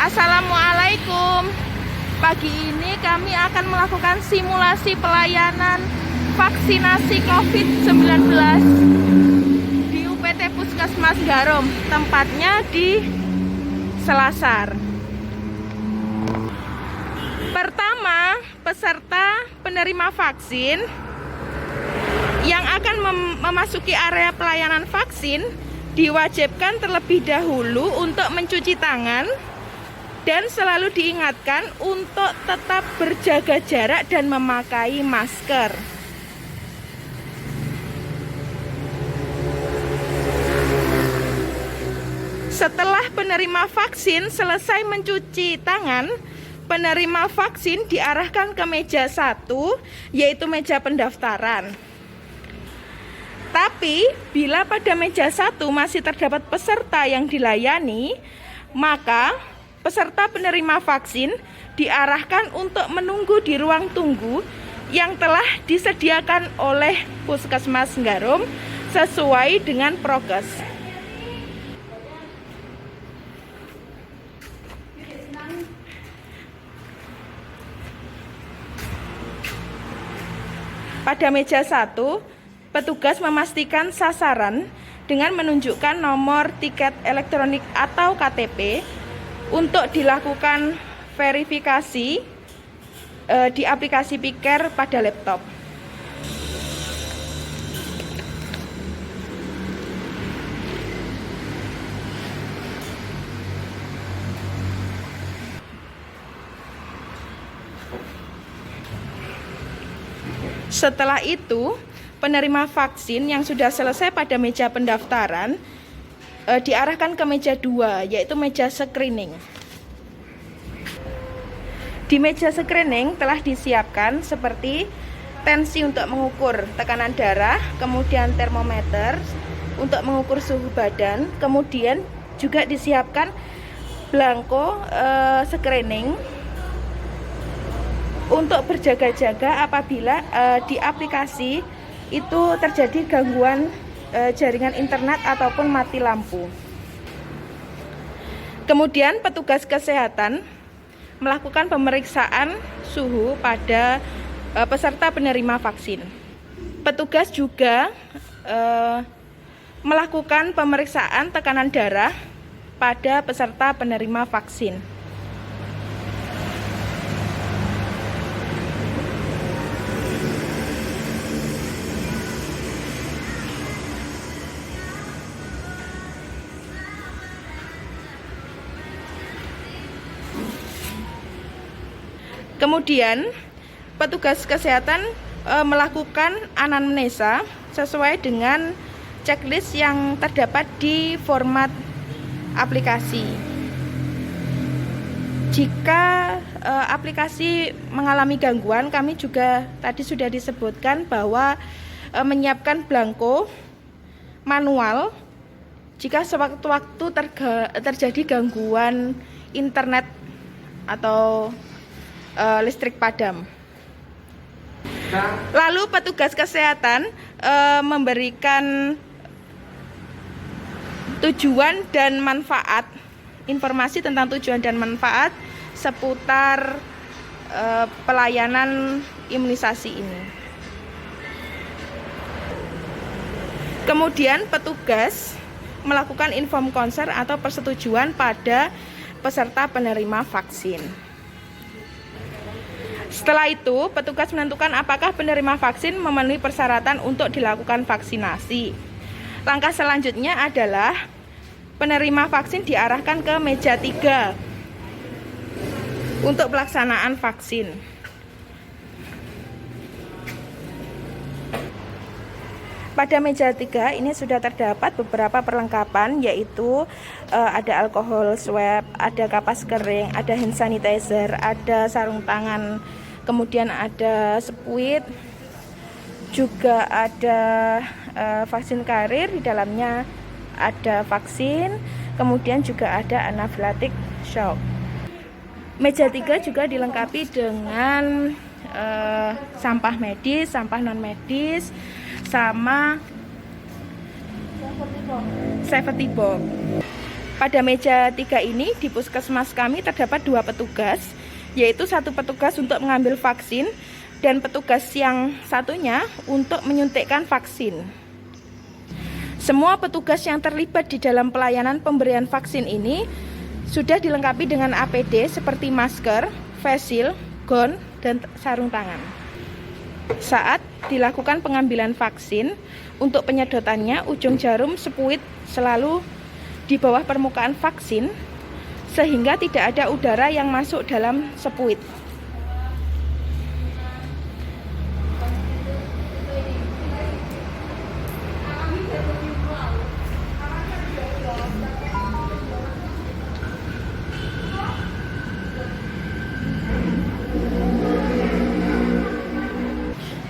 Assalamualaikum. Pagi ini kami akan melakukan simulasi pelayanan vaksinasi COVID-19 di UPT Puskesmas Garum, tempatnya di Selasar. Pertama, peserta penerima vaksin yang akan memasuki area pelayanan vaksin diwajibkan terlebih dahulu untuk mencuci tangan dan selalu diingatkan untuk tetap berjaga jarak dan memakai masker. Setelah penerima vaksin selesai mencuci tangan, penerima vaksin diarahkan ke meja 1, yaitu meja pendaftaran. Tapi, bila pada meja 1 masih terdapat peserta yang dilayani, maka peserta penerima vaksin diarahkan untuk menunggu di ruang tunggu yang telah disediakan oleh Puskesmas Garum sesuai dengan prokes. Pada meja 1, petugas memastikan sasaran dengan menunjukkan nomor tiket elektronik atau KTP untuk dilakukan verifikasi di aplikasi Piker pada laptop. Setelah itu, penerima vaksin yang sudah selesai pada meja pendaftaran diarahkan ke meja 2, yaitu meja screening. Di meja screening telah disiapkan seperti tensi untuk mengukur tekanan darah, kemudian termometer untuk mengukur suhu badan, kemudian juga disiapkan belangko screening untuk berjaga-jaga apabila di aplikasi itu terjadi gangguan jaringan internet ataupun mati lampu. Kemudian petugas kesehatan melakukan pemeriksaan suhu pada peserta penerima vaksin. Petugas juga melakukan pemeriksaan tekanan darah pada peserta penerima vaksin. Kemudian, petugas kesehatan melakukan anamnesa sesuai dengan checklist yang terdapat di format aplikasi. Jika aplikasi mengalami gangguan, kami juga tadi sudah disebutkan bahwa menyiapkan belangko manual jika sewaktu-waktu terjadi gangguan internet atau listrik padam. Lalu petugas kesehatan memberikan tujuan dan manfaat, informasi tentang tujuan dan manfaat seputar pelayanan imunisasi ini. Kemudian petugas melakukan inform konser atau persetujuan pada peserta penerima vaksin. Setelah itu, petugas menentukan apakah penerima vaksin memenuhi persyaratan untuk dilakukan vaksinasi. Langkah selanjutnya adalah penerima vaksin diarahkan ke meja 3 untuk pelaksanaan vaksin. Pada meja 3 ini sudah terdapat beberapa perlengkapan, yaitu ada alkohol swab, ada kapas kering, ada hand sanitizer, ada sarung tangan, kemudian ada spuit, juga ada vaksin karir, di dalamnya ada vaksin, kemudian juga ada anafilaktik shock. Meja 3 juga dilengkapi dengan sampah medis, sampah non medis, sama safety box. Pada meja 3 ini di puskesmas kami terdapat 2 petugas, yaitu 1 petugas untuk mengambil vaksin dan petugas yang satunya untuk menyuntikkan vaksin. Semua petugas yang terlibat di dalam pelayanan pemberian vaksin ini sudah dilengkapi dengan APD seperti masker, face shield, gown, dan sarung tangan. Saat dilakukan pengambilan vaksin, untuk penyedotannya ujung jarum sepuit selalu di bawah permukaan vaksin sehingga tidak ada udara yang masuk dalam sepuit.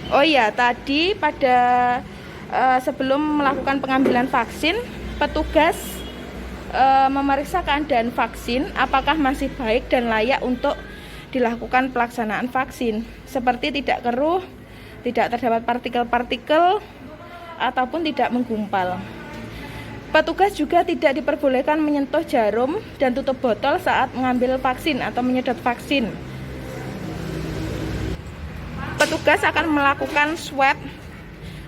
Oh iya, tadi pada sebelum melakukan pengambilan vaksin, petugas memeriksa keadaan vaksin apakah masih baik dan layak untuk dilakukan pelaksanaan vaksin, seperti tidak keruh, tidak terdapat partikel-partikel, ataupun tidak menggumpal. Petugas juga tidak diperbolehkan menyentuh jarum dan tutup botol saat mengambil vaksin atau menyedot vaksin. Petugas akan melakukan swab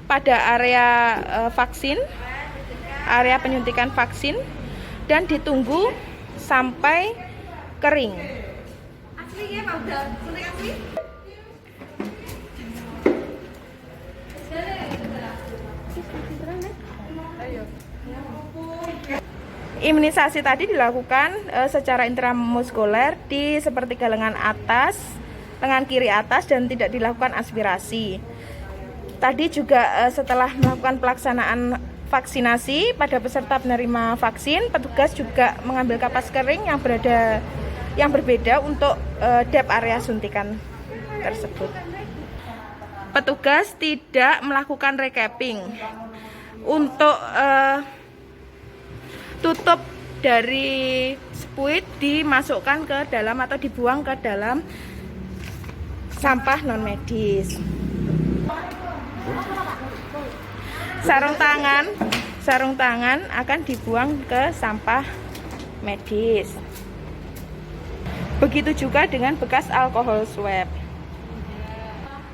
pada area vaksin, area penyuntikan vaksin, dan ditunggu sampai kering. Imunisasi tadi dilakukan secara intramuskuler di sepertiga lengan atas, lengan kiri atas, dan tidak dilakukan aspirasi. Tadi juga setelah melakukan pelaksanaan vaksinasi pada peserta penerima vaksin, petugas juga mengambil kapas kering yang berbeda untuk dep area suntikan tersebut. Petugas tidak melakukan recapping. Untuk tutup dari spuit dimasukkan ke dalam atau dibuang ke dalam sampah non medis. Sarung tangan akan dibuang ke sampah medis. Begitu juga dengan bekas alkohol swab.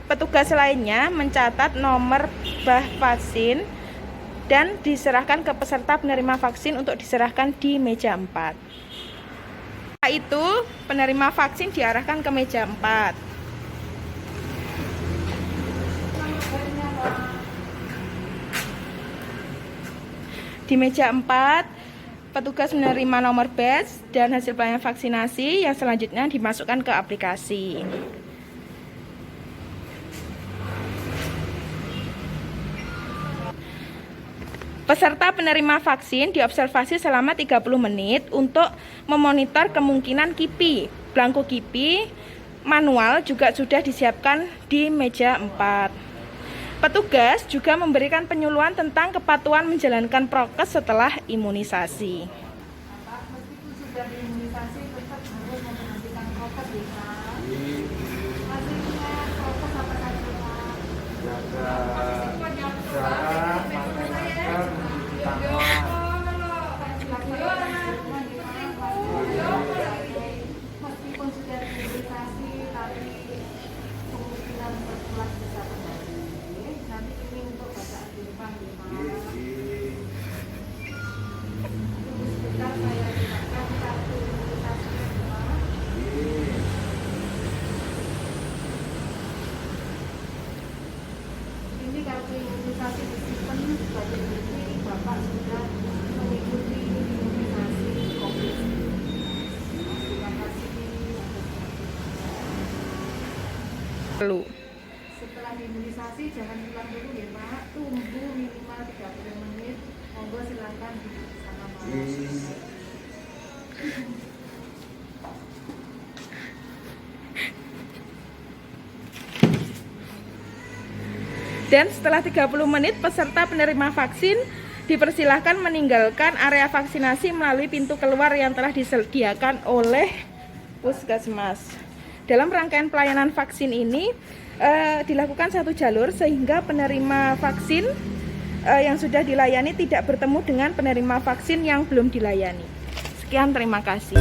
Petugas lainnya mencatat nomor bah vaksin dan diserahkan ke peserta penerima vaksin untuk diserahkan di meja 4. Setelah itu, penerima vaksin diarahkan ke meja 4. Di meja 4, petugas menerima nomor badge dan hasil pelayanan vaksinasi yang selanjutnya dimasukkan ke aplikasi. Peserta penerima vaksin diobservasi selama 30 menit untuk memonitor kemungkinan KIPI. Belangko KIPI manual juga sudah disiapkan di meja 4. Petugas juga memberikan penyuluhan tentang kepatuhan menjalankan prokes setelah imunisasi. Meskipun sudah diimunisasi, tetap harus memperhatikan prokes ya, Pak. Hasilnya prokes apa saja, Pak? Jaga jarak, pakai masker, mencuci tangan. Meskipun sudah diimunisasi, tapi kemungkinan berpulang bisa kembali. Nanti ini untuk bacaan di depan ya, Pak. Sebentar saya gunakan kartu imunisasi ya, Pak. Ini kartu imunisasi disimpan sebagai bukti Bapak sudah mengikuti imunisasi COVID. Terima kasih. Setelah imunisasi jangan pulang dulu ya Pak, tunggu minimal 30 menit. Monggo silakan duduk bersama Pak. Dan setelah 30 menit, peserta penerima vaksin dipersilahkan meninggalkan area vaksinasi melalui pintu keluar yang telah disediakan oleh puskesmas. Dalam rangkaian pelayanan vaksin ini dilakukan satu jalur sehingga penerima vaksin yang sudah dilayani tidak bertemu dengan penerima vaksin yang belum dilayani. Sekian, terima kasih.